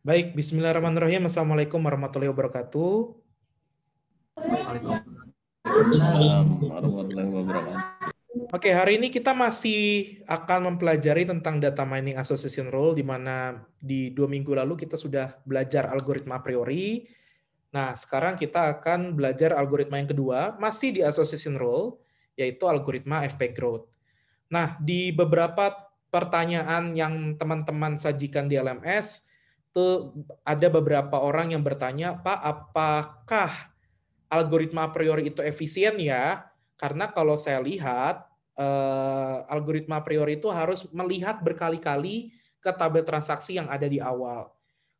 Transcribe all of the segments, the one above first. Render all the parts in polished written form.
Baik, bismillahirrahmanirrahim. Assalamualaikum warahmatullahi wabarakatuh. Waalaikumsalam warahmatullahi wabarakatuh. Oke, hari ini kita masih akan mempelajari tentang data mining association rule, di mana di 2 minggu lalu kita sudah belajar algoritma a priori. Nah, sekarang kita akan belajar algoritma yang kedua, masih di association rule, yaitu algoritma FP growth. Nah, di beberapa pertanyaan yang teman-teman sajikan di LMS, itu ada beberapa orang yang bertanya, Pak, apakah algoritma a priori itu efisien ya? Karena kalau saya lihat, algoritma a priori itu harus melihat berkali-kali ke tabel transaksi yang ada di awal.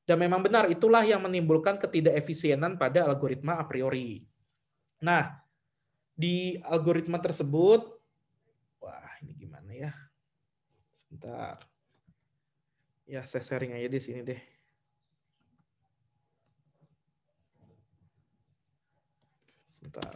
Dan memang benar, itulah yang menimbulkan ketidakefisienan pada algoritma a priori. Nah, di algoritma tersebut, wah ini gimana ya? Sebentar. Ya, saya sharing aja di sini deh. Sebentar.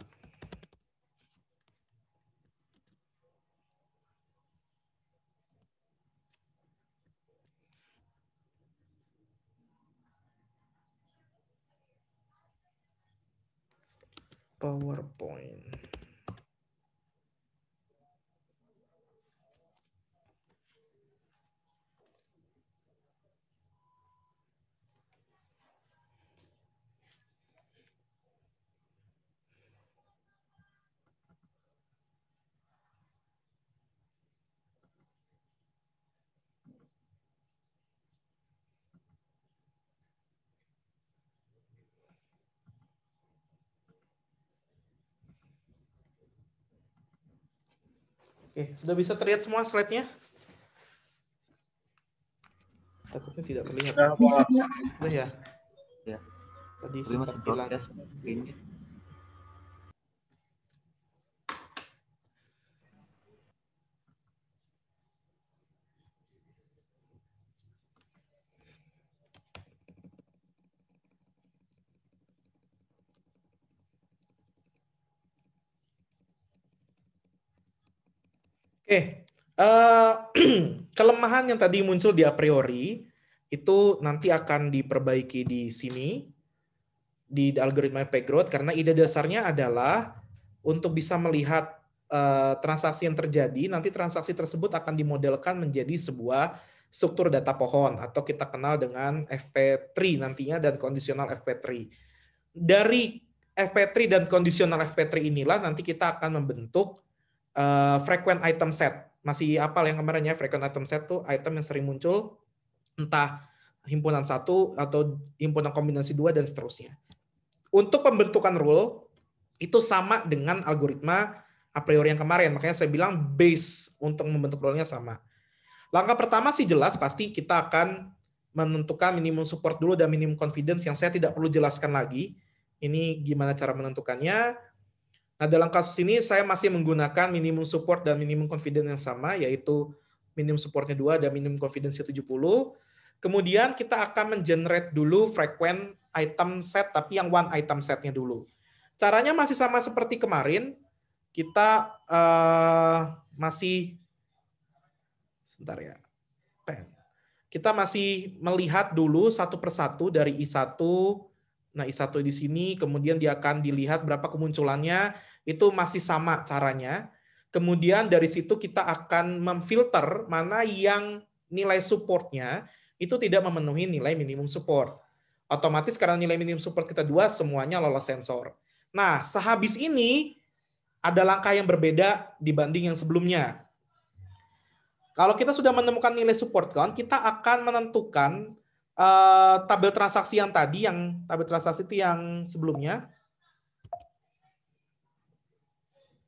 PowerPoint. Oke, sudah bisa terlihat semua slide-nya? Takutnya tidak terlihat. Bisa. Udah ya? Ya. Tadi Tapi sempat masih hilang. broadcast screen-nya. Oke, kelemahan yang tadi muncul di a priori itu nanti akan diperbaiki di sini di algoritma FP growth, karena ide dasarnya adalah untuk bisa melihat transaksi yang terjadi, nanti transaksi tersebut akan dimodelkan menjadi sebuah struktur data pohon atau kita kenal dengan FP tree nantinya dan kondisional FP tree. Dari FP tree dan kondisional FP tree inilah nanti kita akan membentuk frequent item set. Masih apal yang kemarin ya, frequent item set tuh item yang sering muncul entah himpunan 1 atau himpunan kombinasi 2 dan seterusnya. Untuk pembentukan rule itu sama dengan algoritma a priori yang kemarin, makanya saya bilang base untuk membentuk rule-nya sama. Langkah pertama sih jelas pasti kita akan menentukan minimum support dulu dan minimum confidence yang saya tidak perlu jelaskan lagi. Ini gimana cara menentukannya. Nah, dalam kasus ini saya masih menggunakan minimum support dan minimum confidence yang sama, yaitu minimum supportnya 2 dan minimum confidence-nya 70. Kemudian kita akan mengenerate dulu frequent item set, tapi yang one item setnya dulu. Caranya masih sama seperti kemarin. Kita masih, sebentar ya, kita masih melihat dulu satu persatu dari I1. Nah, I1 di sini, kemudian dia akan dilihat berapa kemunculannya, itu masih sama caranya. Kemudian dari situ kita akan memfilter mana yang nilai supportnya itu tidak memenuhi nilai minimum support. Otomatis karena nilai minimum support kita 2, semuanya lolos sensor. Nah, sehabis ini ada langkah yang berbeda dibanding yang sebelumnya. Kalau kita sudah menemukan nilai support count, kita akan menentukan tabel transaksi yang tadi, yang tabel transaksi itu yang sebelumnya.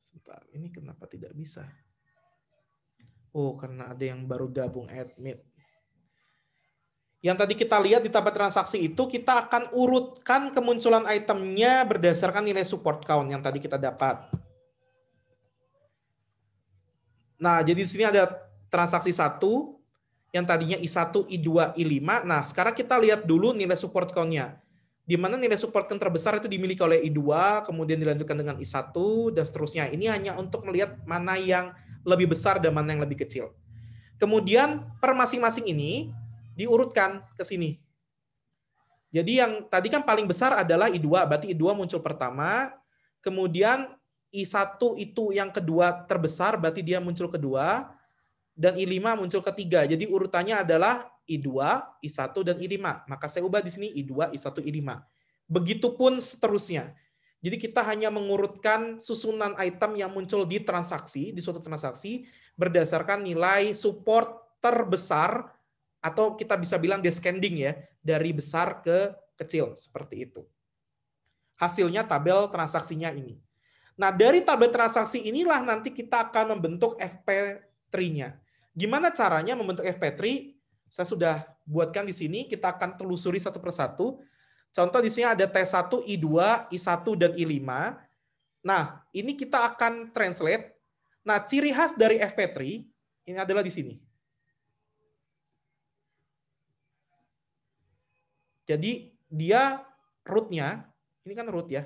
Sebentar, ini kenapa tidak bisa? Oh, karena ada yang baru gabung admit. Yang tadi kita lihat di tabel transaksi itu, kita akan urutkan kemunculan itemnya berdasarkan nilai support count yang tadi kita dapat. Nah, jadi di sini ada transaksi 1, yang tadinya I1, I2, I5. Nah, sekarang kita lihat dulu nilai support count-nya. Di mana nilai support count terbesar itu dimiliki oleh I2, kemudian dilanjutkan dengan I1, dan seterusnya. Ini hanya untuk melihat mana yang lebih besar dan mana yang lebih kecil. Kemudian per masing-masing ini diurutkan ke sini. Jadi yang tadi kan paling besar adalah I2, berarti I2 muncul pertama, kemudian I1 itu yang kedua terbesar, berarti dia muncul kedua, dan I5 muncul ketiga. Jadi urutannya adalah I2, I1, dan I5. Maka saya ubah di sini I2, I1, I5. Begitupun seterusnya. Jadi kita hanya mengurutkan susunan item yang muncul di transaksi, di suatu transaksi, berdasarkan nilai support terbesar, atau kita bisa bilang descending ya, dari besar ke kecil, seperti itu. Hasilnya tabel transaksinya ini. Nah, dari tabel transaksi inilah nanti kita akan membentuk FP3-nya. Gimana caranya membentuk FP3? Saya sudah buatkan di sini, kita akan telusuri satu persatu. Contoh di sini ada T1, I2, I1, dan I5. Nah, ini kita akan translate. Nah, ciri khas dari FP3 ini adalah di sini. Jadi dia root-nya, ini kan root ya.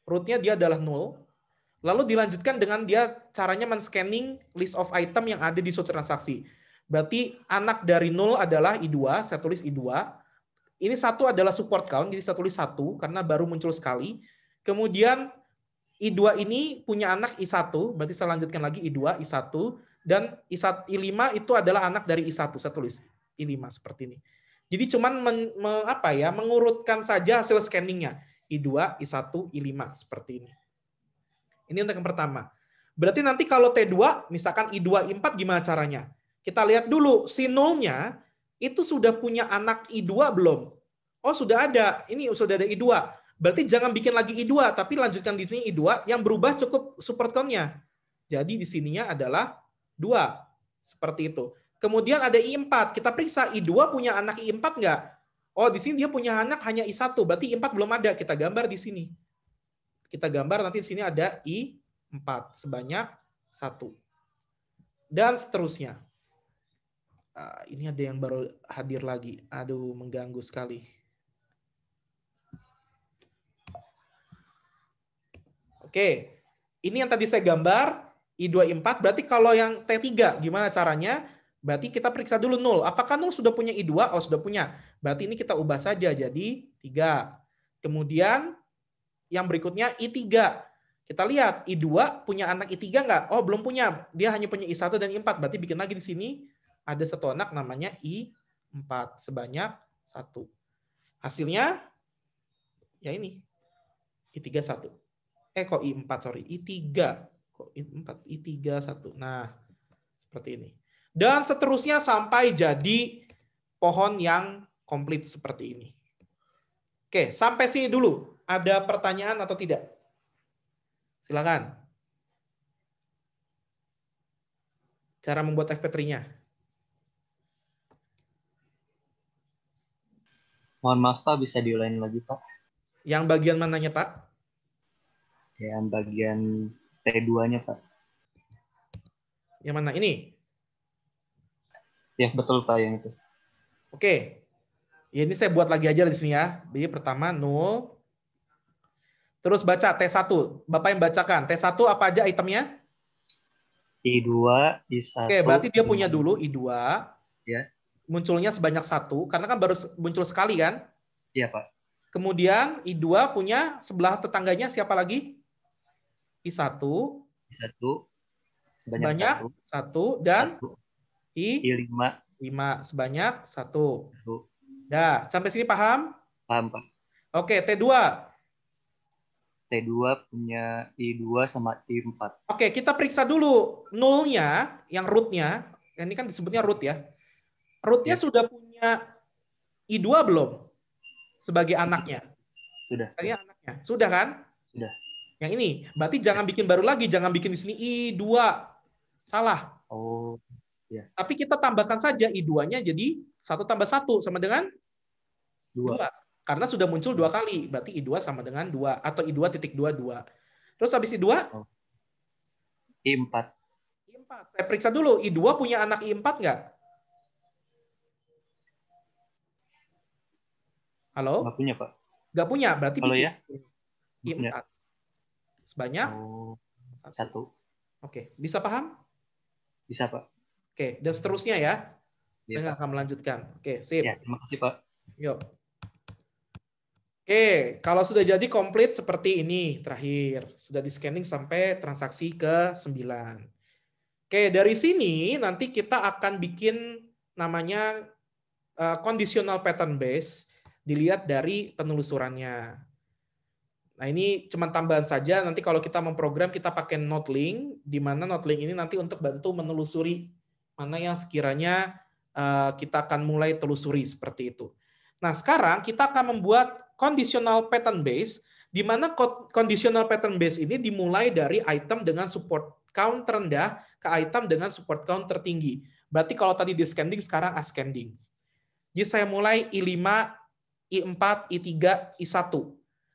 Root-nya dia adalah 0. Lalu dilanjutkan dengan dia caranya men-scanning list of item yang ada di suatu transaksi. Berarti anak dari 0 adalah I2, saya tulis I2. Ini 1 adalah support count, jadi saya tulis 1 karena baru muncul sekali. Kemudian I2 ini punya anak I1, berarti saya lanjutkan lagi I2, I1. Dan I5 itu adalah anak dari I1, saya tulis I5 seperti ini. Jadi cuman mengurutkan saja hasil scanningnya. I2, I1, I5 seperti ini. Ini untuk yang pertama. Berarti nanti kalau T2, misalkan I2, I4 gimana caranya? Kita lihat dulu, si nolnya itu sudah punya anak I2 belum? Oh sudah ada, ini sudah ada I2. Berarti jangan bikin lagi I2, tapi lanjutkan di sini I2, yang berubah cukup support count-nya. Jadi di sininya adalah 2. Seperti itu. Kemudian ada I4. Kita periksa I2 punya anak I4 nggak? Oh, di sini dia punya anak hanya I1. Berarti I4 belum ada. Kita gambar di sini. Kita gambar nanti di sini ada I4 sebanyak 1. Dan seterusnya. Ini ada yang baru hadir lagi. Aduh, mengganggu sekali. Oke. Ini yang tadi saya gambar. I2, I4. Berarti kalau yang T3 gimana caranya? Berarti kita periksa dulu 0. Apakah 0 sudah punya I2? Oh, sudah punya. Berarti ini kita ubah saja jadi 3. Kemudian yang berikutnya I3. Kita lihat I2 punya anak I3 nggak? Oh, belum punya. Dia hanya punya I1 dan I4. Berarti bikin lagi di sini ada satu anak namanya I4 sebanyak 1. Hasilnya ya ini. I3 1. Kok I4 sorry. I3. Kok I4 I3 1. Nah, seperti ini. Dan seterusnya sampai jadi pohon yang komplit seperti ini. Oke, sampai sini dulu. Ada pertanyaan atau tidak? Silakan. Cara membuat FP3-nya. Mohon maaf Pak, bisa diulangi lagi Pak? Yang bagian mananya Pak? Yang bagian T2-nya Pak. Yang mana? Ini? Ya betul Pak, yang itu. Oke. Ya, ini saya buat lagi aja di sini ya. Jadi pertama 0. Terus baca T1. Bapak yang bacakan. T1 apa aja itemnya? I2, I1. Oke, berarti dia punya dulu I2. Ya. Munculnya sebanyak 1. Karena kan baru muncul sekali kan? Iya Pak. Kemudian I2 punya sebelah tetangganya siapa lagi? I1. I1. Sebanyak 1. Dan I5 sebanyak 1. Dah, sampai sini paham? Paham Pak. Oke, T2. T2 punya I2 sama I4. Oke, kita periksa dulu nolnya, yang root-nya. Ini kan disebutnya root ya. Root-nya sudah punya I2 belum? Sebagai anaknya. Sudah. Sebagai anaknya. Sudah kan? Sudah. Yang ini. Berarti jangan bikin baru lagi. Jangan bikin di sini I2. Salah. Oh, ya. Tapi kita tambahkan saja I2-nya jadi 1 tambah 1 sama dengan 2. Karena sudah muncul 2 kali. Berarti I2 sama dengan 2. Atau I2.22. Terus habis I2? I4. I4. Saya periksa dulu. I2 punya anak I4 nggak? Halo? Nggak punya, Pak. Nggak punya. Berarti halo bikin ya? I4. Sebanyak? 1. Oke. Bisa paham? Bisa, Pak. Oke. Dan seterusnya ya. Ya, saya nggak akan melanjutkan. Oke. Sip. Ya, terima kasih, Pak. Yuk. Oke, kalau sudah jadi komplit seperti ini terakhir. Sudah di-scanning sampai transaksi ke-9. Oke, dari sini nanti kita akan bikin namanya conditional pattern base, dilihat dari penelusurannya. Nah, ini cuma tambahan saja. Nanti kalau kita memprogram, kita pakai Nodelink, di mana Nodelink ini nanti untuk bantu menelusuri mana yang sekiranya kita akan mulai telusuri seperti itu. Nah, sekarang kita akan membuat conditional pattern base, di mana conditional pattern base ini dimulai dari item dengan support count terendah ke item dengan support count tertinggi. Berarti kalau tadi descending, sekarang ascending. Jadi saya mulai I5, I4, I3, I1.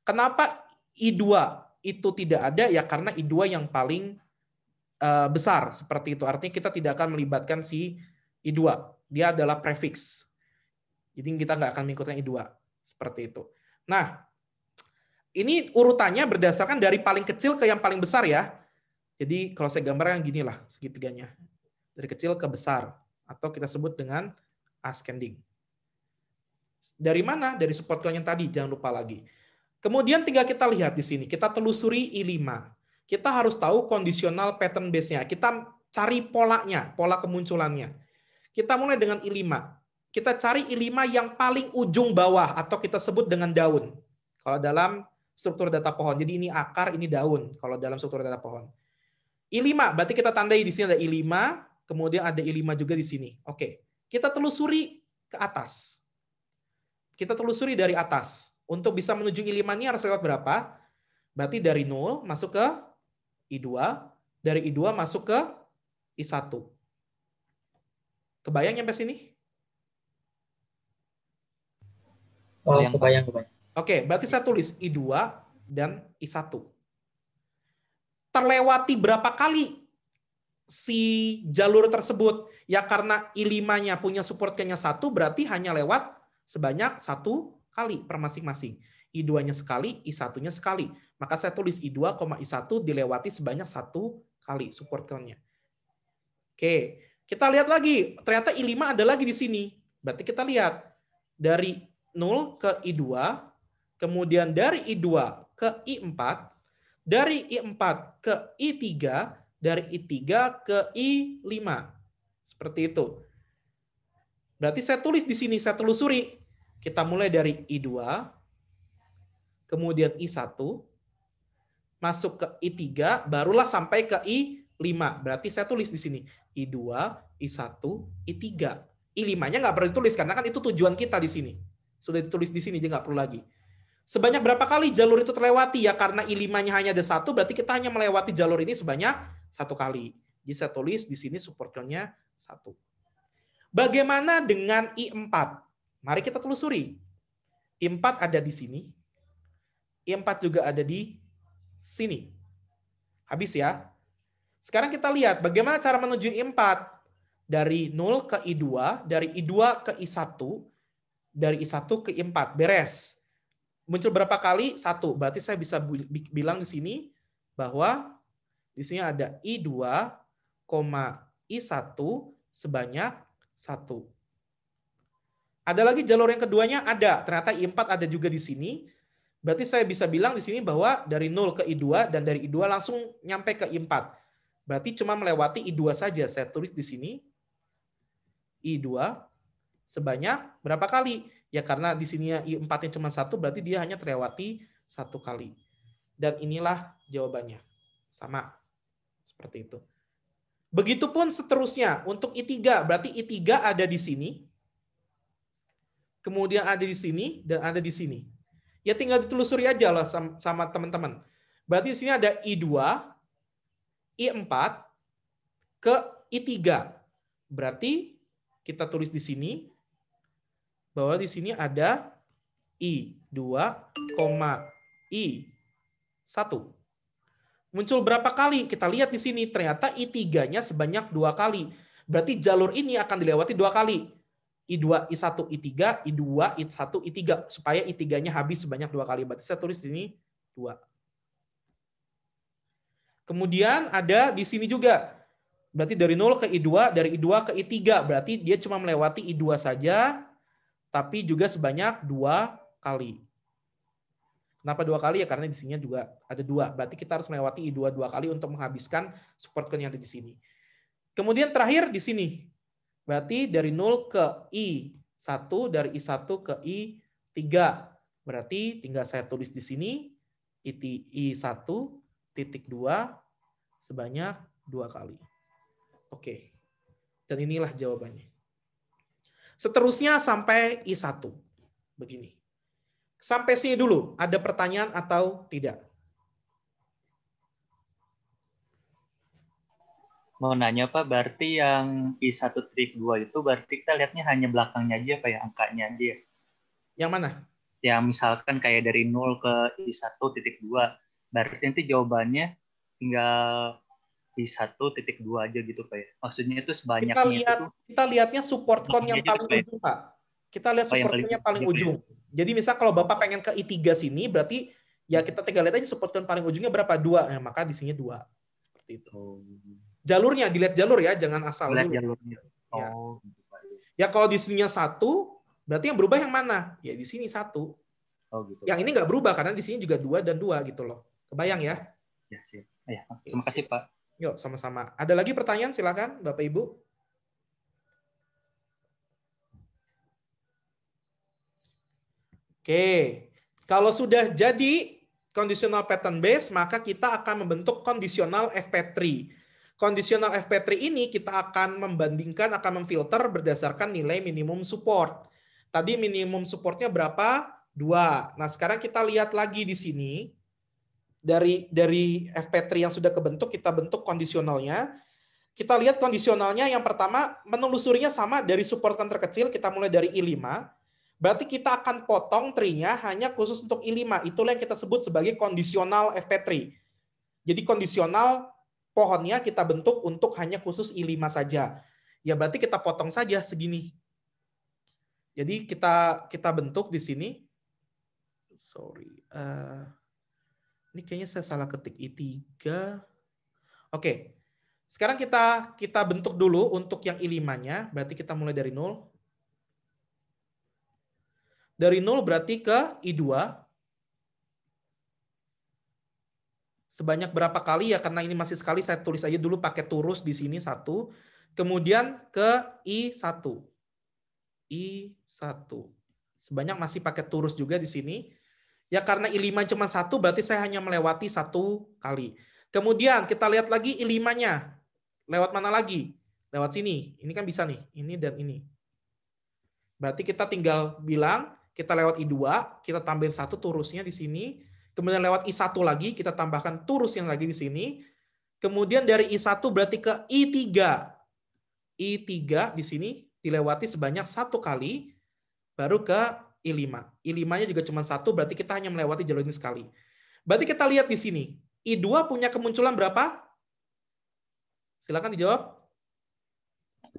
Kenapa I2 itu tidak ada? Ya karena I2 yang paling besar seperti itu. Artinya kita tidak akan melibatkan si I2. Dia adalah prefix. Jadi kita nggak akan mengikutkan I2 seperti itu. Nah, ini urutannya berdasarkan dari paling kecil ke yang paling besar ya. Jadi kalau saya gambarkan gini lah segitiganya. Dari kecil ke besar. Atau kita sebut dengan ascending. Dari mana? Dari support count yang tadi, jangan lupa lagi. Kemudian tinggal kita lihat di sini, kita telusuri I5. Kita harus tahu conditional pattern base-nya. Kita cari polanya, pola kemunculannya. Kita mulai dengan I5. Kita cari I5 yang paling ujung bawah atau kita sebut dengan daun. Kalau dalam struktur data pohon. Jadi ini akar, ini daun kalau dalam struktur data pohon. I5, berarti kita tandai di sini ada I5, kemudian ada I5 juga di sini. Oke. Kita telusuri ke atas. Kita telusuri dari atas. Untuk bisa menuju I5 ini harus lewat berapa? Berarti dari 0 masuk ke I2, dari I2 masuk ke I1. Kebayang nyampe sini? Oh, kebayang. Oke, berarti saya tulis I2 dan I1. Terlewati berapa kali si jalur tersebut? Ya karena I5-nya punya support count-nya 1, berarti hanya lewat sebanyak 1 kali per masing-masing. I2-nya sekali, I1-nya sekali. Maka saya tulis I2, I1 dilewati sebanyak 1 kali support count-nya. Oke, kita lihat lagi. Ternyata I5 ada lagi di sini. Berarti kita lihat dari 0 ke I2, kemudian dari I2 ke I4, dari I4 ke I3, dari I3 ke I5. Seperti itu. Berarti saya tulis di sini, saya telusuri. Kita mulai dari I2, kemudian I1, masuk ke I3, barulah sampai ke I5. Berarti saya tulis di sini I2, I1, I3. I5-nya nggak perlu ditulis karena kan itu tujuan kita di sini. Sudah ditulis di sini, jadi nggak perlu lagi. Sebanyak berapa kali jalur itu terlewati? Ya karena I5-nya hanya ada 1, berarti kita hanya melewati jalur ini sebanyak 1 kali. Jadi saya tulis di sini support count-nya 1. Bagaimana dengan I4? Mari kita telusuri. I4 ada di sini. I4 juga ada di sini. Habis ya. Sekarang kita lihat bagaimana cara menuju I4. Dari 0 ke I2, dari I2 ke I1, dari I1 ke I4. Beres. Muncul berapa kali? 1. Berarti saya bisa bilang di sini bahwa di sini ada I2, I1 sebanyak 1. Ada lagi jalur yang keduanya? Ada. Ternyata I4 ada juga di sini. Berarti saya bisa bilang di sini bahwa dari 0 ke I2 dan dari I2 langsung nyampe ke I4. Berarti cuma melewati I2 saja. Saya tulis di sini I2 sebanyak berapa kali? Ya karena di sini I4-nya cuma 1, berarti dia hanya terlewati 1 kali. Dan inilah jawabannya. Sama. Seperti itu. Begitupun seterusnya. Untuk I3, berarti I3 ada di sini. Kemudian ada di sini dan ada di sini. Ya tinggal ditelusuri aja lah sama teman-teman. Berarti di sini ada I2, I4 ke I3. Berarti kita tulis di sini bahwa di sini ada I2, I1. Muncul berapa kali? Kita lihat di sini ternyata I3-nya sebanyak 2 kali. Berarti jalur ini akan dilewati 2 kali. I2, I1, I3, I2, I1, I3. Supaya I3-nya habis sebanyak 2 kali. Berarti saya tulis di sini 2. Kemudian ada di sini juga. Berarti dari 0 ke I2, dari I2 ke I3. Berarti dia cuma melewati I2 saja tapi juga sebanyak 2 kali. Kenapa 2 kali? Ya karena di sini juga ada 2. Berarti kita harus melewati I2 2 kali untuk menghabiskan support coin yang ada di sini. Kemudian terakhir di sini. Berarti dari 0 ke I1, dari I1 ke I3. Berarti tinggal saya tulis di sini I1.2 sebanyak 2 kali. Oke. Dan inilah jawabannya. Seterusnya sampai I1. Begini. Sampai sini dulu, ada pertanyaan atau tidak? Mau nanya Pak, berarti yang I1.2 itu berarti kita lihatnya hanya belakangnya aja Pak ya, angkanya aja ya? Yang mana? Ya misalkan kayak dari 0 ke I1.2, berarti nanti jawabannya tinggal I1.2 aja gitu Pak ya? Maksudnya itu sebanyaknya kita lihatnya support coin yang paling ujung Pak. Kita lihat support coin yang paling ujung. Jadi misal kalau Bapak pengen ke I3 sini, berarti ya kita tinggal lihat aja support coin paling ujungnya berapa? 2. Ya, maka di sini 2. Seperti itu. Jalurnya, dilihat jalur ya, jangan asal dulu. Jalurnya. Ya. Ya kalau di sininya 1, berarti yang berubah yang mana? Ya di sini 1. Gitu. Yang ini nggak berubah karena di sini juga 2 dan 2 gitu loh. Kebayang ya? Ya, sih. Ya, terima kasih Pak. Yuk, sama-sama. Ada lagi pertanyaan? Silakan Bapak Ibu. Oke, kalau sudah jadi conditional pattern base, maka kita akan membentuk conditional FP3. Conditional FP3 ini kita akan membandingkan, akan memfilter berdasarkan nilai minimum support. Tadi minimum supportnya berapa? 2. Nah, sekarang kita lihat lagi di sini. Dari FP3 yang sudah kebentuk, kita bentuk kondisionalnya. Kita lihat kondisionalnya yang pertama, menelusurinya sama dari support coin terkecil, kita mulai dari I5. Berarti kita akan potong tree-nya hanya khusus untuk I5. Itulah yang kita sebut sebagai kondisional FP3. Jadi kondisional pohonnya kita bentuk untuk hanya khusus I5 saja. Ya berarti kita potong saja segini. Jadi kita bentuk di sini. Sorry. Ini kayaknya saya salah ketik I3. Oke. Sekarang kita bentuk dulu untuk yang I5-nya. Berarti kita mulai dari 0. Dari 0 berarti ke I2. Sebanyak berapa kali ya? Karena ini masih sekali, saya tulis aja dulu pakai turus di sini 1. Kemudian ke I1. I1. Sebanyak masih pakai turus juga di sini. Ya karena I5 cuma 1, berarti saya hanya melewati 1 kali. Kemudian kita lihat lagi I5-nya. Lewat mana lagi? Lewat sini. Ini kan bisa nih. Ini dan ini. Berarti kita tinggal bilang, kita lewat I2, kita tambahin 1 turusnya di sini. Kemudian lewat I1 lagi, kita tambahkan turus yang lagi di sini. Kemudian dari I1 berarti ke I3. I3 di sini dilewati sebanyak 1 kali, baru ke I5. I5-nya juga cuma 1, berarti kita hanya melewati jalur ini sekali. Berarti kita lihat di sini. I2 punya kemunculan berapa? Silakan dijawab.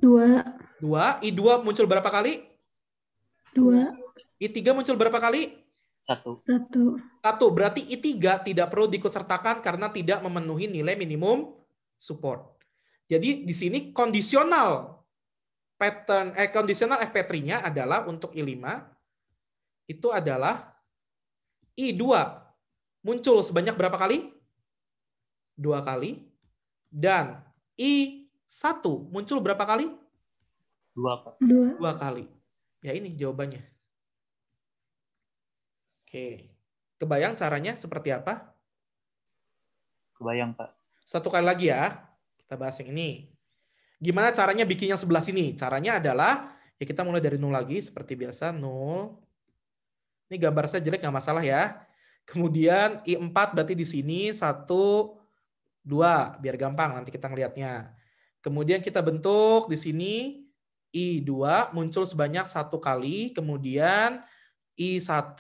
2. 2. I2 muncul berapa kali? 2. I3 muncul berapa kali? 1. 1. Berarti I3 tidak perlu diikutsertakan karena tidak memenuhi nilai minimum support. Jadi di sini kondisional pattern kondisional FP3-nya adalah untuk I5 itu adalah I2 muncul sebanyak berapa kali? 2 kali. Dan I1 muncul berapa kali? 2 kali. Ya ini jawabannya. Oke. Kebayang caranya seperti apa? Kebayang, Pak. 1 kali lagi ya. Kita bahas yang ini. Gimana caranya bikin yang sebelah sini? Caranya adalah, ya kita mulai dari 0 lagi. Seperti biasa, 0. Ini gambar saya jelek, nggak masalah ya. Kemudian I4 berarti di sini 1, 2. Biar gampang nanti kita ngelihatnya. Kemudian kita bentuk di sini I2 muncul sebanyak 1 kali. Kemudian I1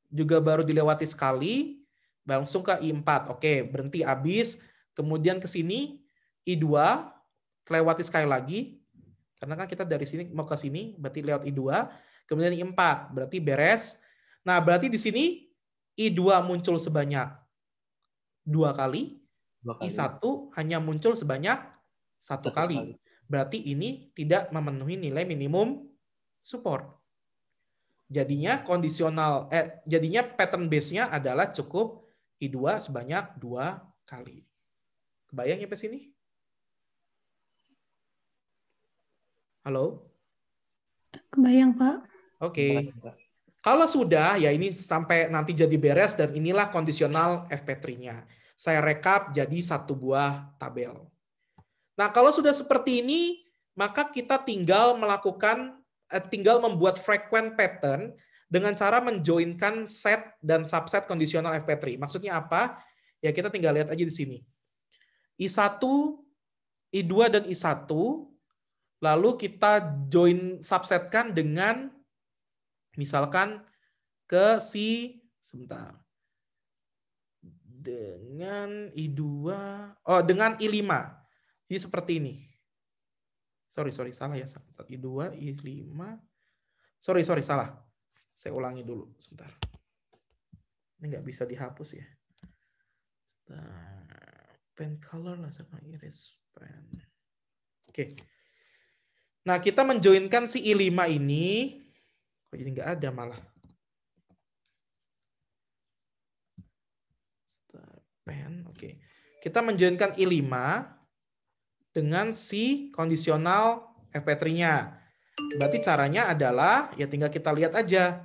juga baru dilewati sekali, langsung ke I4. Oke, berhenti habis. Kemudian ke sini I2 lewati sekali lagi. Karena kan kita dari sini mau ke sini, berarti lewat I2. Kemudian I4, berarti beres. Nah, berarti di sini I2 muncul sebanyak 2 kali. I1 hanya muncul sebanyak 1 kali. Berarti ini tidak memenuhi nilai minimum support. Jadinya jadinya pattern base-nya adalah cukup I2 sebanyak 2 kali. Kebayang sampai sini? Halo? Kebayang, Pak. Oke. Kalau sudah, ya ini sampai nanti jadi beres dan inilah kondisional FP3-nya. Saya rekap jadi satu buah tabel. Nah, kalau sudah seperti ini, maka kita tinggal membuat frequent pattern dengan cara menjoinkan set dan subset kondisional FP3. Maksudnya apa? Ya kita tinggal lihat aja di sini. I1, I2 dan I1, lalu kita join subsetkan dengan misalkan ke dengan I2, dengan I5. Jadi seperti ini. Sorry, salah ya. I2, I5. Sorry, salah. Saya ulangi dulu, sebentar. Ini nggak bisa dihapus ya. Pen color lah sama iris pen. Oke. Nah, kita menjoinkan si I5 ini. Kok jadi nggak ada malah. Pen, oke. Kita menjoinkan I5 dengan si kondisional FP3-nya. Berarti caranya adalah, ya tinggal kita lihat aja.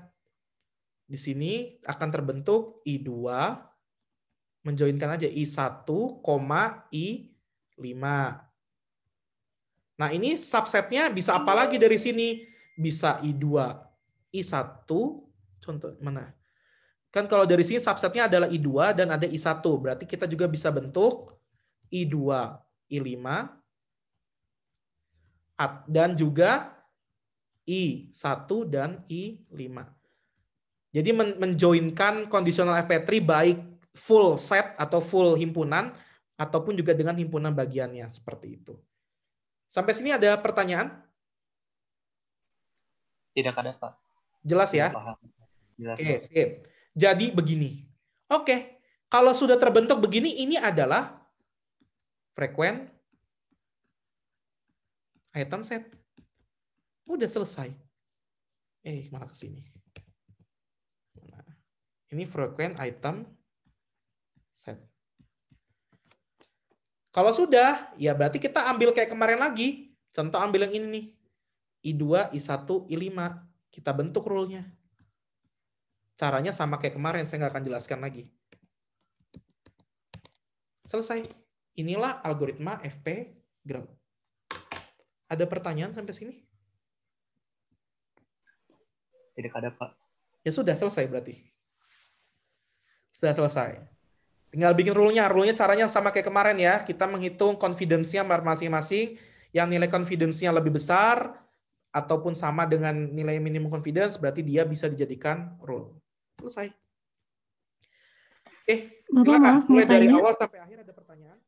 Di sini akan terbentuk I2, menjoinkan aja I1, I5. Nah ini subsetnya bisa apa lagi dari sini? Bisa I2, I1, contoh mana? Kan kalau dari sini subsetnya adalah I2 dan ada I1. Berarti kita juga bisa bentuk I2, I5, dan juga I1 dan I5. Jadi menjoinkan kondisional FP3 baik full set atau full himpunan, ataupun juga dengan himpunan bagiannya. Seperti itu. Sampai sini ada pertanyaan? Tidak ada, Pak. Jelas ya? Paham. Jelas. Oke, sip. Jadi begini. Oke, kalau sudah terbentuk begini, ini adalah frequent item set. Udah selesai. Malah ke sini. Ini frequent item set. Kalau sudah, ya berarti kita ambil kayak kemarin lagi. Contoh ambil yang ini nih. I2, I1, I5. Kita bentuk rule-nya. Caranya sama kayak kemarin, saya nggak akan jelaskan lagi. Selesai. Inilah algoritma FP Grout. Ada pertanyaan sampai sini? Tidak ada, Pak. Ya sudah, selesai berarti. Sudah selesai. Tinggal bikin rule-nya. Rule-nya caranya sama kayak kemarin ya. Kita menghitung confidence-nya masing-masing. Yang nilai confidence-nya lebih besar ataupun sama dengan nilai minimum confidence, berarti dia bisa dijadikan rule. Selesai. Silakan. Mulai dari awal sampai akhir ada pertanyaan?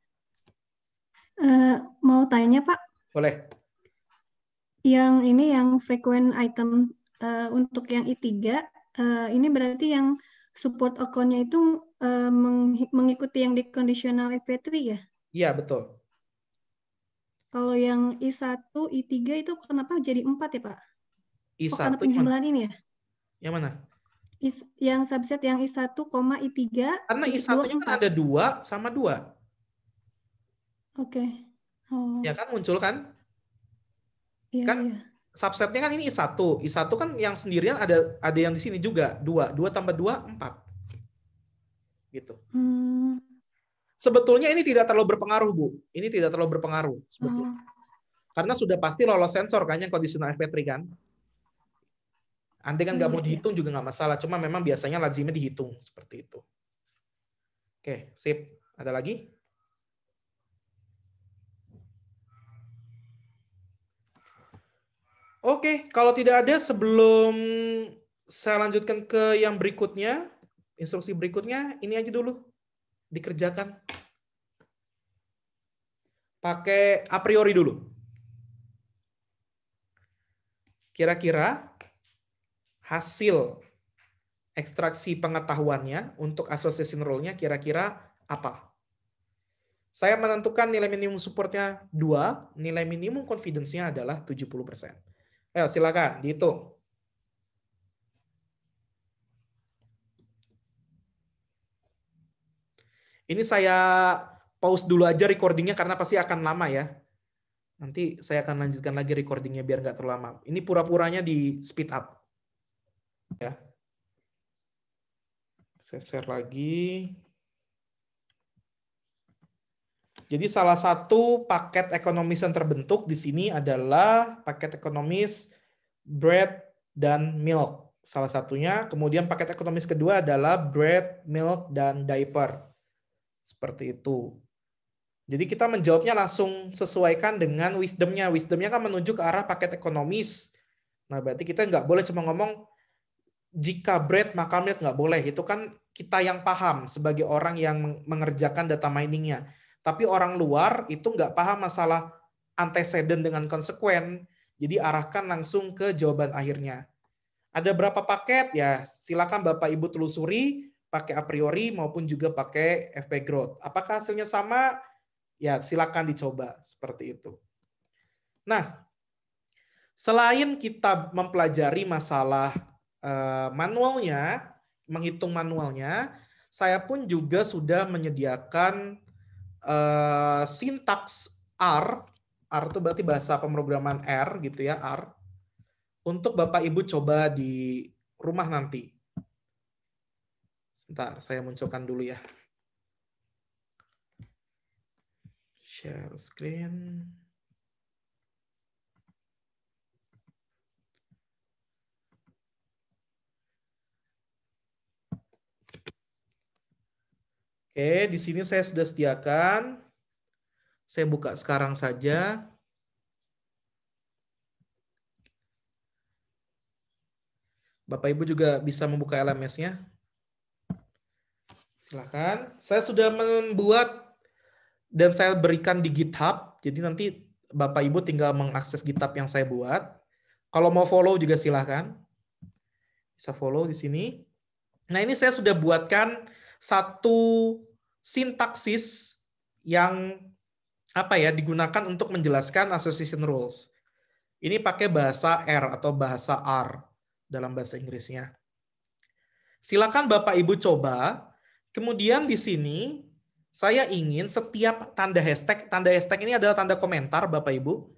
Mau tanya, Pak? Boleh. Yang frequent item untuk yang I3, ini berarti yang support account-nya itu mengikuti yang di conditional FP3 ya? Iya, betul. Kalau yang I1, I3 itu kenapa jadi 4 ya, Pak? I1 karena penjumlahan ini ya? Yang mana? Yang subset yang I1, I3. Karena I1-nya kan ada 2 sama 2. Oke. Oh. Ya kan, muncul kan? Iya, Kan iya. subsetnya kan ini I1. I1 kan yang sendirian ada yang di sini juga. 2 tambah 2, 4. Gitu. Sebetulnya ini tidak terlalu berpengaruh, Bu. Ini tidak terlalu berpengaruh sebetulnya. Karena sudah pasti lolos sensor kan yang kondisional FP3 kan. Andai kan nggak mau dihitung juga nggak masalah. Cuma memang biasanya lazimnya dihitung seperti itu. Oke, sip. Ada lagi? Oke, kalau tidak ada, sebelum saya lanjutkan ke yang berikutnya, instruksi berikutnya, ini aja dulu. Dikerjakan. Pakai a priori dulu. Kira-kira hasil ekstraksi pengetahuannya untuk association rule-nya kira-kira apa? Saya menentukan nilai minimum supportnya 2, nilai minimum confidence-nya adalah 70%. Ayo silakan dihitung. Ini saya pause dulu aja recordingnya karena pasti akan lama ya. Nanti saya akan lanjutkan lagi recordingnya biar nggak terlalu lama. Ini pura-puranya di speed up. Ya. Saya share lagi. Jadi salah satu paket ekonomis yang terbentuk di sini adalah paket ekonomis bread dan milk. Salah satunya. Kemudian paket ekonomis kedua adalah bread, milk, dan diaper. Seperti itu. Jadi kita menjawabnya langsung sesuaikan dengan wisdomnya. Wisdomnya kan menuju ke arah paket ekonomis. Nah berarti kita nggak boleh cuma ngomong jika bread maka milk, nggak boleh. Itu kan kita yang paham sebagai orang yang mengerjakan data miningnya. Tapi orang luar itu nggak paham masalah antecedent dengan konsekuen. Jadi arahkan langsung ke jawaban akhirnya. Ada berapa paket? Ya silakan Bapak Ibu telusuri pakai a priori maupun juga pakai FP Growth. Apakah hasilnya sama? Ya silakan dicoba seperti itu. Nah, selain kita mempelajari masalah manualnya, menghitung manualnya, saya pun juga sudah menyediakan sintaks R itu berarti bahasa pemrograman R gitu ya, R, untuk Bapak Ibu coba di rumah nanti. Sebentar, saya munculkan dulu ya. Share screen. Oke, di sini saya sudah sediakan. Saya buka sekarang saja. Bapak Ibu juga bisa membuka LMS-nya. Silakan. Saya sudah membuat dan saya berikan di GitHub. Jadi nanti Bapak Ibu tinggal mengakses GitHub yang saya buat. Kalau mau follow juga silakan. Bisa follow di sini. Nah, ini saya sudah buatkan satu sintaksis yang digunakan untuk menjelaskan association rules. Ini pakai bahasa R atau bahasa R dalam bahasa Inggrisnya. Silakan Bapak Ibu coba. Kemudian di sini saya ingin setiap tanda hashtag ini adalah tanda komentar Bapak Ibu.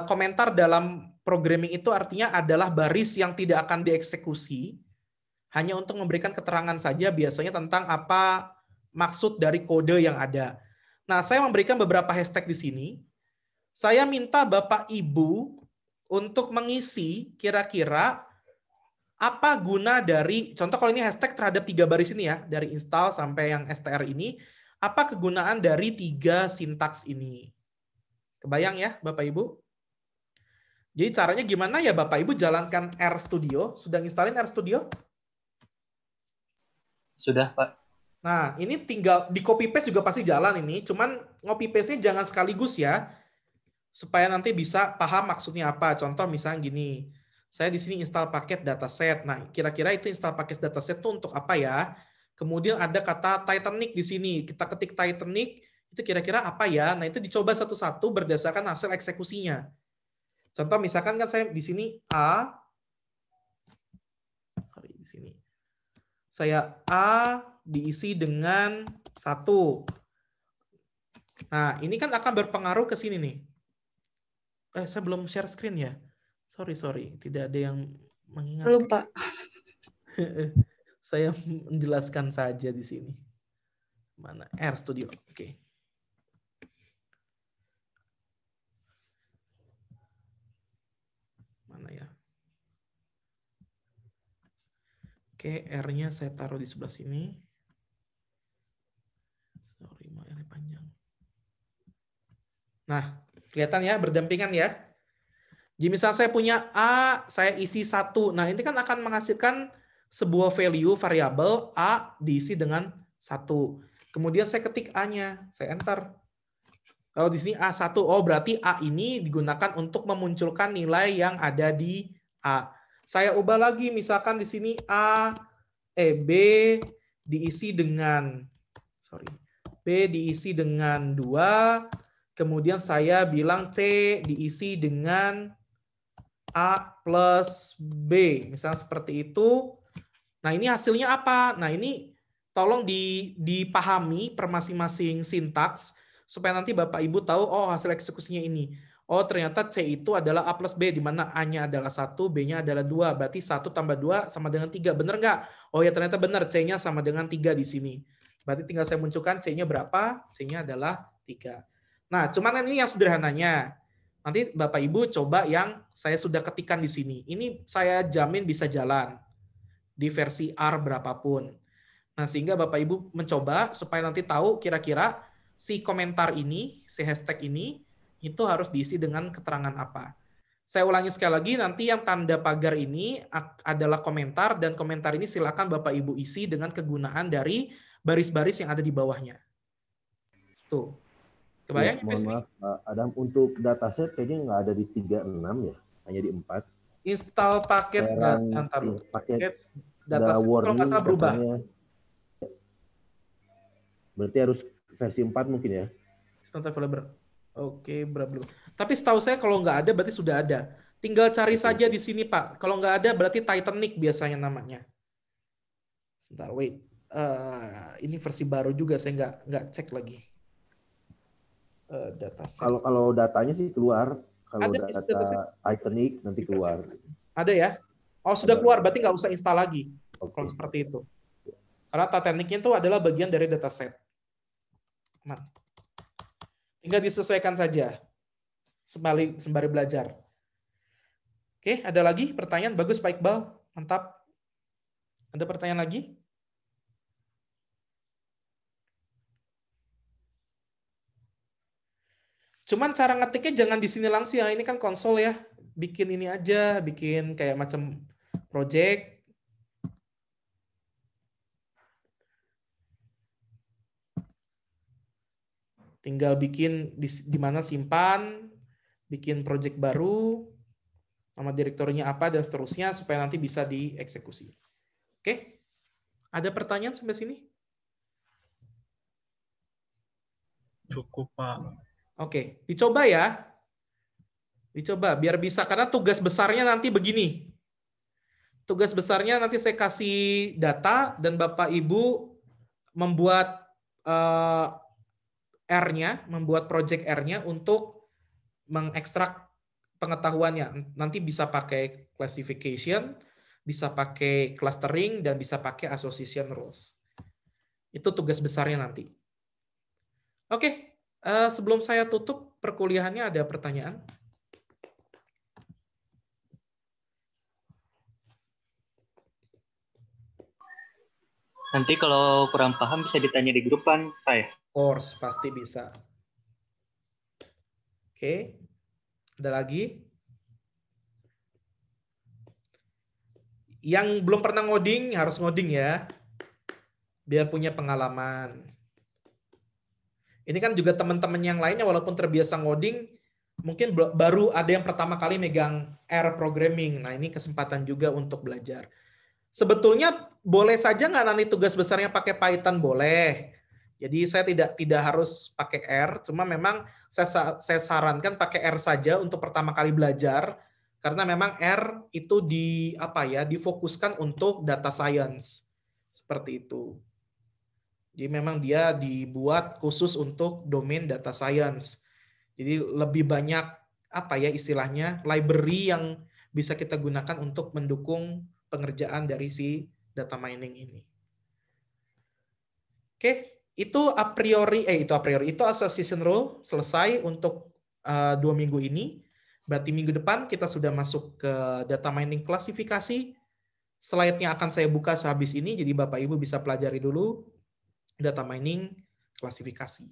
Komentar dalam programming itu artinya adalah baris yang tidak akan dieksekusi, hanya untuk memberikan keterangan saja biasanya tentang apa maksud dari kode yang ada. Nah, saya memberikan beberapa hashtag di sini. Saya minta Bapak Ibu untuk mengisi kira-kira apa guna dari, contoh kalau ini hashtag terhadap 3 baris ini ya, dari install sampai yang str ini, apa kegunaan dari 3 sintaks ini? Kebayang ya Bapak Ibu? Jadi caranya gimana ya Bapak Ibu jalankan RStudio? Sudah installin RStudio? Sudah, Pak. Nah, ini tinggal di copy paste juga pasti jalan ini, cuman copy paste-nya jangan sekaligus ya, supaya nanti bisa paham maksudnya apa. Contoh misalnya gini, saya di sini install paket dataset. Nah, kira-kira itu install paket dataset itu untuk apa ya? Kemudian ada kata Titanic di sini. Kita ketik Titanic, itu kira-kira apa ya? Nah, itu dicoba satu-satu berdasarkan hasil eksekusinya. Contoh misalkan kan saya di sini di sini. Saya A diisi dengan 1. Nah, ini kan akan berpengaruh ke sini nih. Saya belum share screen ya. Sorry. Tidak ada yang mengingat. Lupa. Saya menjelaskan saja di sini. Mana? RStudio. Oke. Mana ya? Oke, R-nya saya taruh di sebelah sini. Sorry, R-nya panjang. Nah, kelihatan ya, berdampingan ya. Jadi misal saya punya A, saya isi 1. Nah, ini kan akan menghasilkan sebuah value variabel A diisi dengan 1. Kemudian saya ketik A-nya, saya enter. Kalau di sini A1, oh berarti A ini digunakan untuk memunculkan nilai yang ada di A. Saya ubah lagi, misalkan di sini B diisi dengan, B diisi dengan 2, kemudian saya bilang C diisi dengan A plus B. Misalnya seperti itu. Nah, ini hasilnya apa? Nah, ini tolong dipahami per masing-masing sintaks supaya nanti Bapak Ibu tahu, oh hasil eksekusinya ini. Oh, ternyata C itu adalah A plus B, di mana A-nya adalah 1, B-nya adalah 2. Berarti 1 tambah 2 sama dengan 3. Benar nggak? Oh ya, ternyata benar. C-nya sama dengan 3 di sini. Berarti tinggal saya munculkan C-nya berapa? C-nya adalah 3. Nah, cuman ini yang sederhananya. Nanti Bapak Ibu coba yang saya sudah ketikkan di sini. Ini saya jamin bisa jalan di versi R berapapun. Nah, sehingga Bapak Ibu mencoba supaya nanti tahu kira-kira si komentar ini, si hashtag ini, itu harus diisi dengan keterangan apa. Saya ulangi sekali lagi, nanti yang tanda pagar ini adalah komentar, dan komentar ini silakan Bapak Ibu isi dengan kegunaan dari baris-baris yang ada di bawahnya. Tuh. Kebayang? Ya, mohon maaf, Adam, untuk dataset kayaknya nggak ada di 36 ya, hanya di 4. Install paket paket dataset kalau nggak salah berubah. Berarti harus versi 4 mungkin ya? Install developer. Oke, berapa? Tapi setahu saya kalau nggak ada berarti sudah ada. Tinggal cari saja di sini, Pak. Kalau nggak ada berarti Titanic biasanya namanya. Sebentar, wait. Ini versi baru juga, saya nggak cek lagi. Dataset. Kalau datanya sih keluar. Kalau data Titanic nanti keluar. Ada ya? Oh, sudah keluar. Berarti nggak usah install lagi. Kalau seperti itu. Karena Titanic itu adalah bagian dari dataset. Nah. Tinggal disesuaikan saja sembari belajar. Oke, ada lagi pertanyaan? Bagus Pak Iqbal, mantap. Ada pertanyaan lagi? Cuman cara ngetiknya jangan di sini langsung ya, ini kan konsol ya. Bikin ini aja, bikin kayak macam project. Tinggal bikin di mana simpan, bikin project baru, nama direktorinya apa, dan seterusnya, supaya nanti bisa dieksekusi. Oke? Ada pertanyaan sampai sini? Cukup, Pak. Oke, dicoba ya. Dicoba, biar bisa. Karena tugas besarnya nanti begini. Tugas besarnya nanti saya kasih data, dan Bapak Ibu membuat R-nya, membuat project R-nya untuk mengekstrak pengetahuannya. Nanti bisa pakai classification, bisa pakai clustering, dan bisa pakai association rules. Itu tugas besarnya nanti. Oke, sebelum saya tutup perkuliahannya, ada pertanyaan? Nanti kalau kurang paham bisa ditanya di grup kan, Pak ya? Course, pasti bisa. Oke, ada lagi? Yang belum pernah ngoding, harus ngoding ya. Biar punya pengalaman. Ini kan juga teman-teman yang lainnya, walaupun terbiasa ngoding, mungkin baru ada yang pertama kali megang R programming. Nah, ini kesempatan juga untuk belajar. Sebetulnya boleh saja nggak nanti tugas besarnya pakai Python? Boleh. Jadi saya tidak harus pakai R, cuma memang saya sarankan pakai R saja untuk pertama kali belajar, karena memang R itu difokuskan untuk data science seperti itu. Jadi memang dia dibuat khusus untuk domain data science. Jadi lebih banyak istilahnya library yang bisa kita gunakan untuk mendukung pengerjaan dari si data mining ini. Oke. Itu association rule selesai untuk 2 minggu ini. Berarti minggu depan kita sudah masuk ke data mining klasifikasi. Slide-nya akan saya buka sehabis ini, jadi Bapak Ibu bisa pelajari dulu data mining klasifikasi.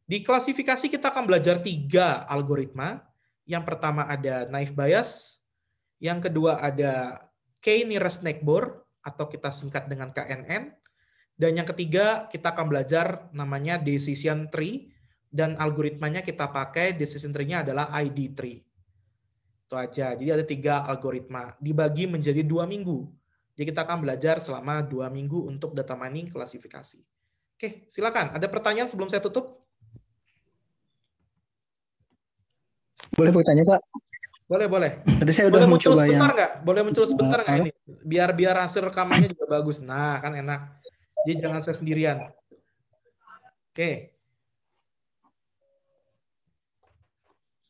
Di klasifikasi kita akan belajar 3 algoritma. Yang pertama ada naive Bayes, yang kedua ada K-nearest neighbor atau kita singkat dengan KNN. Dan yang ketiga, kita akan belajar namanya decision tree, dan algoritmanya kita pakai, decision tree-nya adalah ID tree. Itu aja. Jadi ada 3 algoritma, dibagi menjadi 2 minggu. Jadi kita akan belajar selama 2 minggu untuk data mining klasifikasi. Oke, silakan. Ada pertanyaan sebelum saya tutup? Boleh bertanya, Pak? Boleh. Tadi saya udah Boleh muncul mencoba yang sebentar nggak? Boleh muncul sebentar nggak apa? ini? Biar hasil rekamannya juga bagus. Nah, kan enak. Jadi jangan saya sendirian. Oke.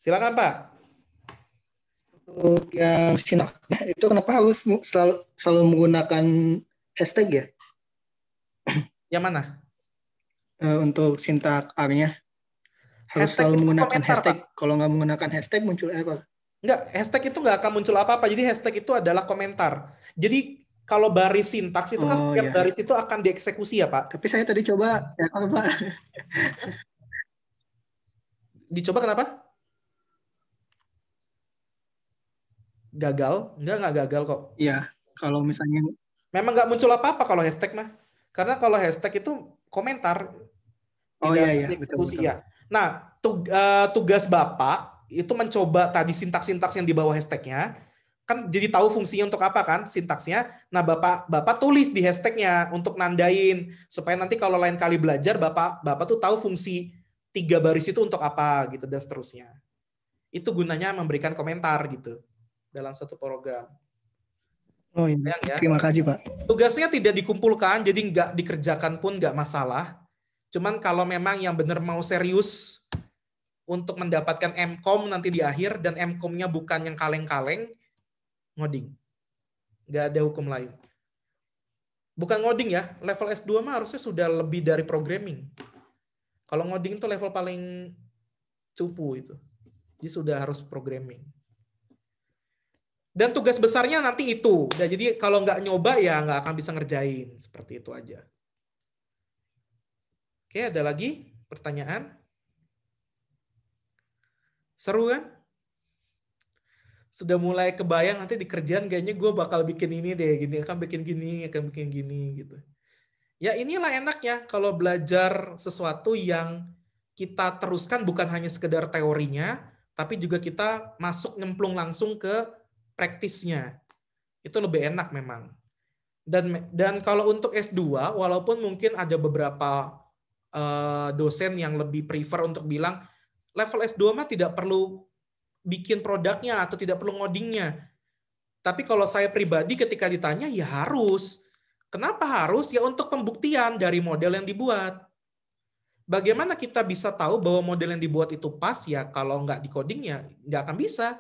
Silakan Pak. Untuk yang sintak itu kenapa harus selalu menggunakan hashtag ya? Yang mana? Untuk sintak R-nya harus Hashtag selalu itu menggunakan komentar, hashtag. Pak. Kalau nggak menggunakan hashtag muncul error. Enggak, hashtag itu nggak akan muncul apa-apa. Jadi hashtag itu adalah komentar. Jadi kalau baris sintaks itu kan setiap baris itu akan dieksekusi ya Pak. Tapi saya tadi coba error Pak. Dicoba kenapa? Gagal? Enggak gagal kok. Iya, kalau misalnya memang nggak muncul apa-apa kalau hashtag mah. Karena kalau hashtag itu komentar. Oh iya, betul. Ya. Nah, tugas Bapak itu mencoba tadi sintaks-sintaks yang di bawah hashtagnya, kan jadi tahu fungsinya untuk apa kan sintaksnya. Nah, Bapak tulis di hashtagnya untuk nandain supaya nanti kalau lain kali belajar Bapak tuh tahu fungsi 3 baris itu untuk apa gitu dan seterusnya. Itu gunanya memberikan komentar gitu dalam satu program. Oh iya. Ya. Terima kasih Pak. Tugasnya tidak dikumpulkan, jadi nggak dikerjakan pun nggak masalah. Cuman kalau memang yang benar mau serius untuk mendapatkan MCOM nanti di akhir, dan MCOM-nya bukan yang kaleng-kaleng, ngoding. Nggak ada hukum lain. Bukan ngoding ya, level S2 mah harusnya sudah lebih dari programming. Kalau ngoding itu level paling cupu itu. Jadi sudah harus programming. Dan tugas besarnya nanti itu. Nah, jadi kalau nggak nyoba ya nggak akan bisa ngerjain. Seperti itu aja. Oke, ada lagi pertanyaan? Seru kan? Sudah mulai kebayang nanti di kerjaan kayaknya gue bakal bikin ini deh, gini akan bikin gini gitu. Ya inilah enaknya kalau belajar sesuatu yang kita teruskan bukan hanya sekedar teorinya, tapi juga kita masuk nyemplung langsung ke praktisnya. Itu lebih enak memang. Dan kalau untuk S2, walaupun mungkin ada beberapa dosen yang lebih prefer untuk bilang level S2 mah tidak perlu bikin produknya atau tidak perlu ngodingnya. Tapi kalau saya pribadi ketika ditanya, ya harus. Kenapa harus? Ya untuk pembuktian dari model yang dibuat. Bagaimana kita bisa tahu bahwa model yang dibuat itu pas? Ya kalau nggak di codingnya, nggak akan bisa.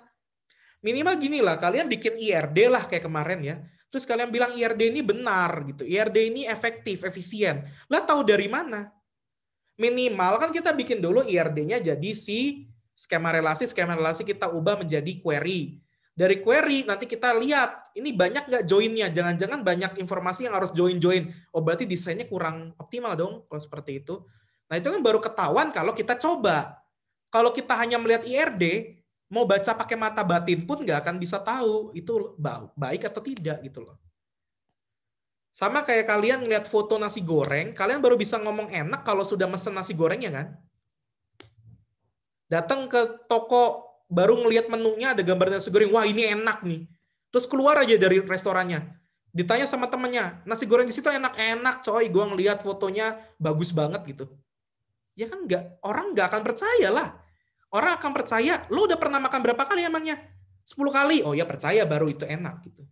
Minimal gini lah, kalian bikin IRD lah kayak kemarin ya. Terus kalian bilang IRD ini benar gitu. IRD ini efektif, efisien. Lah tahu dari mana? Minimal kan kita bikin dulu IRD-nya jadi si skema relasi kita ubah menjadi query. Dari query nanti kita lihat ini banyak nggak join-nya. Jangan-jangan banyak informasi yang harus join-join. Oh berarti desainnya kurang optimal dong kalau seperti itu. Nah itu kan baru ketahuan kalau kita coba. Kalau kita hanya melihat IRD, mau baca pakai mata batin pun nggak akan bisa tahu itu baik atau tidak gitu loh. Sama kayak kalian ngeliat foto nasi goreng, kalian baru bisa ngomong enak kalau sudah mesen nasi gorengnya kan. Datang ke toko, baru ngelihat menunya ada gambar nasi goreng, wah ini enak nih. Terus keluar aja dari restorannya. Ditanya sama temennya, nasi goreng di situ enak-enak coy, gue ngelihat fotonya bagus banget gitu. Ya kan orang nggak akan percaya lah. Orang akan percaya, lo udah pernah makan berapa kali emangnya? 10 kali. Oh ya percaya baru itu enak gitu.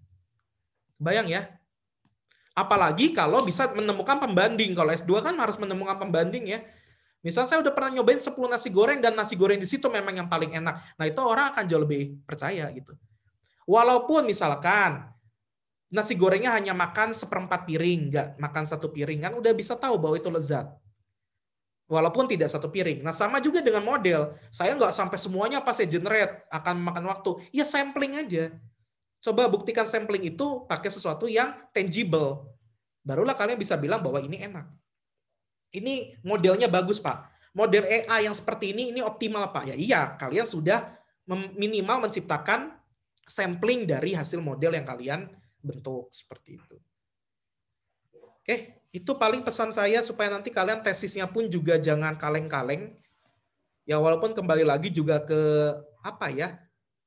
Bayang ya. Apalagi kalau bisa menemukan pembanding. Kalau S2 kan harus menemukan pembanding ya. Misal saya udah pernah nyobain 10 nasi goreng dan nasi goreng di situ memang yang paling enak. Nah itu orang akan jauh lebih percaya gitu. Walaupun misalkan nasi gorengnya hanya makan 1/4 piring, nggak makan 1 piring, kan udah bisa tahu bahwa itu lezat. Walaupun tidak 1 piring. Nah sama juga dengan model. Saya nggak sampai semuanya pas saya generate akan makan waktu. Ya sampling aja. Coba buktikan sampling itu pakai sesuatu yang tangible. Barulah kalian bisa bilang bahwa ini enak. Ini modelnya bagus, Pak. Model AI yang seperti ini optimal, Pak. Ya iya, kalian sudah minimal menciptakan sampling dari hasil model yang kalian bentuk. Seperti itu. Oke, itu paling pesan saya supaya nanti kalian tesisnya pun juga jangan kaleng-kaleng. Ya walaupun kembali lagi juga ke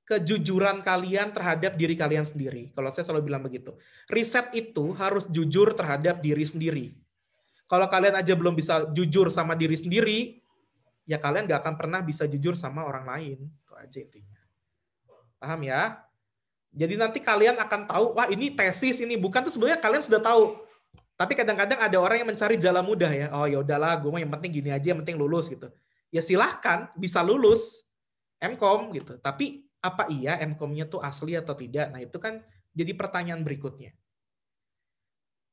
kejujuran kalian terhadap diri kalian sendiri. Kalau saya selalu bilang begitu. Riset itu harus jujur terhadap diri sendiri. Kalau kalian aja belum bisa jujur sama diri sendiri, ya kalian nggak akan pernah bisa jujur sama orang lain. Itu aja intinya. Paham ya? Jadi nanti kalian akan tahu, wah ini tesis, ini bukan, tuh sebenarnya kalian sudah tahu. Tapi kadang-kadang ada orang yang mencari jalan mudah ya. Oh ya udahlah, gue mau yang penting gini aja, yang penting lulus gitu. Ya silahkan, bisa lulus MCOM gitu. Tapi apa iya MCOM-nya tuh asli atau tidak? Nah itu kan jadi pertanyaan berikutnya.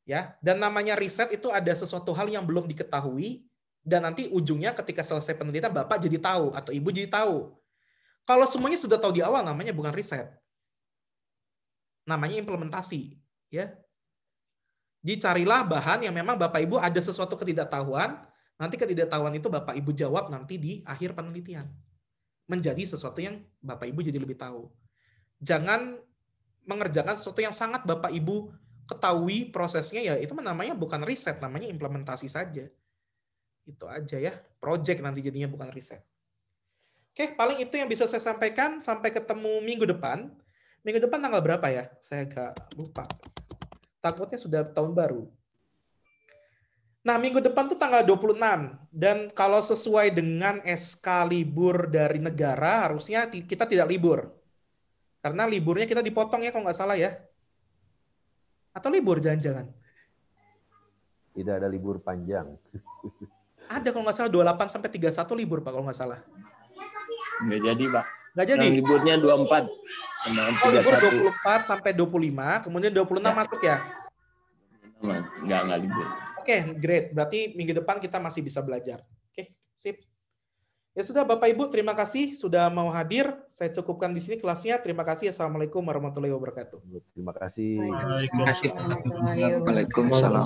Ya, dan namanya riset itu ada sesuatu hal yang belum diketahui dan nanti ujungnya ketika selesai penelitian Bapak jadi tahu atau Ibu jadi tahu. Kalau semuanya sudah tahu di awal namanya bukan riset. Namanya implementasi, ya. Jadi carilah bahan yang memang Bapak Ibu ada sesuatu ketidaktahuan, nanti ketidaktahuan itu Bapak Ibu jawab nanti di akhir penelitian. Menjadi sesuatu yang Bapak Ibu jadi lebih tahu. Jangan mengerjakan sesuatu yang sangat Bapak Ibu ketahui prosesnya, ya itu namanya bukan riset, namanya implementasi saja. Itu aja ya, project nanti jadinya bukan riset. Oke, paling itu yang bisa saya sampaikan. Sampai ketemu minggu depan. Minggu depan tanggal berapa ya? Saya agak lupa. Takutnya sudah tahun baru. Nah, minggu depan tuh tanggal 26. Dan kalau sesuai dengan SK libur dari negara, harusnya kita tidak libur. Karena liburnya kita dipotong ya kalau nggak salah ya. Atau libur jangan-jangan? Tidak ada libur panjang. Ada kalau nggak salah 28 sampai 31 libur Pak kalau nggak salah. Nggak jadi, Pak. Nggak jadi? Yang liburnya 24 sama Libur 31. 24 sampai 25, kemudian 26 masuk ya? Nggak libur. Oke, great. Berarti minggu depan kita masih bisa belajar. Oke, sip. Ya sudah Bapak Ibu, terima kasih sudah mau hadir. Saya cukupkan di sini kelasnya. Terima kasih. Assalamualaikum warahmatullahi wabarakatuh. Terima kasih. Waalaikumsalam. Waalaikumsalam.